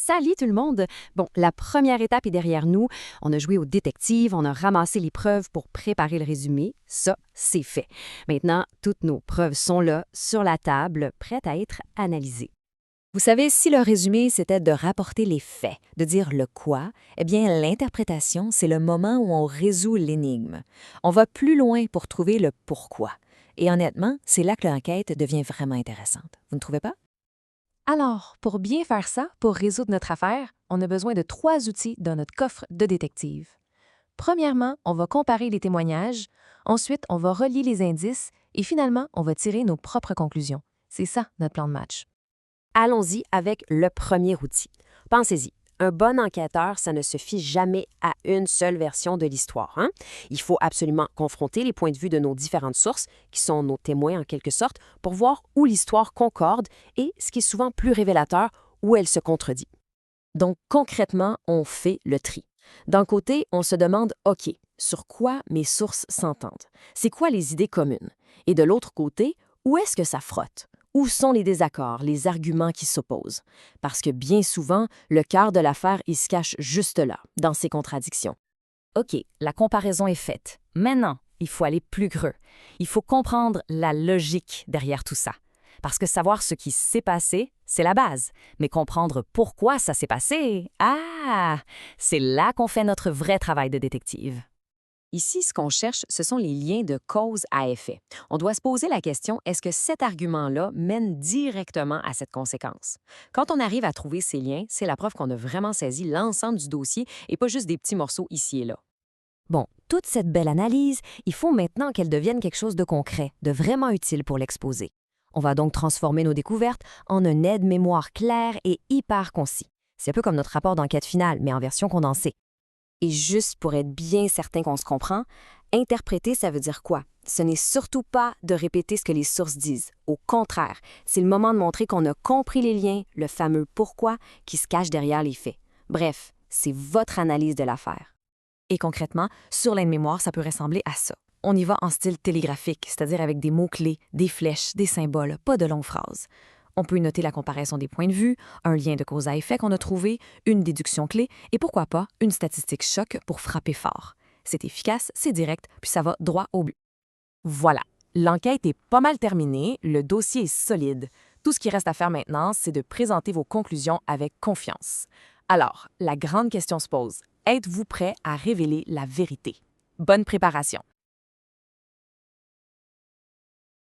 Salut tout le monde! Bon, la première étape est derrière nous. On a joué aux détectives, on a ramassé les preuves pour préparer le résumé. Ça, c'est fait. Maintenant, toutes nos preuves sont là, sur la table, prêtes à être analysées. Vous savez, si le résumé, c'était de rapporter les faits, de dire le quoi, eh bien, l'interprétation, c'est le moment où on résout l'énigme. On va plus loin pour trouver le pourquoi. Et honnêtement, c'est là que l'enquête devient vraiment intéressante. Vous ne trouvez pas? Alors, pour bien faire ça, pour résoudre notre affaire, on a besoin de 3 outils dans notre coffre de détective. Premièrement, on va comparer les témoignages, ensuite, on va relier les indices et finalement, on va tirer nos propres conclusions. C'est ça, notre plan de match. Allons-y avec le premier outil. Pensez-y. Un bon enquêteur, ça ne se fie jamais à une seule version de l'histoire, hein? Il faut absolument confronter les points de vue de nos différentes sources, qui sont nos témoins en quelque sorte, pour voir où l'histoire concorde et, ce qui est souvent plus révélateur, où elle se contredit. Donc, concrètement, on fait le tri. D'un côté, on se demande, OK, sur quoi mes sources s'entendent? C'est quoi les idées communes? Et de l'autre côté, où est-ce que ça frotte? Où sont les désaccords, les arguments qui s'opposent? Parce que bien souvent, le cœur de l'affaire, il se cache juste là, dans ces contradictions. OK, la comparaison est faite. Maintenant, il faut aller plus creux. Il faut comprendre la logique derrière tout ça. Parce que savoir ce qui s'est passé, c'est la base. Mais comprendre pourquoi ça s'est passé, c'est là qu'on fait notre vrai travail de détective. Ici, ce qu'on cherche, ce sont les liens de cause à effet. On doit se poser la question, est-ce que cet argument-là mène directement à cette conséquence? Quand on arrive à trouver ces liens, c'est la preuve qu'on a vraiment saisi l'ensemble du dossier et pas juste des petits morceaux ici et là. Bon, toute cette belle analyse, il faut maintenant qu'elle devienne quelque chose de concret, de vraiment utile pour l'exposer. On va donc transformer nos découvertes en un aide-mémoire clair et hyper concis. C'est un peu comme notre rapport d'enquête finale, mais en version condensée. Et juste pour être bien certain qu'on se comprend, interpréter, ça veut dire quoi? Ce n'est surtout pas de répéter ce que les sources disent. Au contraire, c'est le moment de montrer qu'on a compris les liens, le fameux pourquoi qui se cache derrière les faits. Bref, c'est votre analyse de l'affaire. Et concrètement, sur l'aide-mémoire, ça peut ressembler à ça. On y va en style télégraphique, c'est-à-dire avec des mots-clés, des flèches, des symboles, pas de longues phrases. On peut y noter la comparaison des points de vue, un lien de cause à effet qu'on a trouvé, une déduction clé et pourquoi pas une statistique choc pour frapper fort. C'est efficace, c'est direct, puis ça va droit au but. Voilà, l'enquête est pas mal terminée, le dossier est solide. Tout ce qui reste à faire maintenant, c'est de présenter vos conclusions avec confiance. Alors, la grande question se pose, êtes-vous prêt à révéler la vérité? Bonne préparation!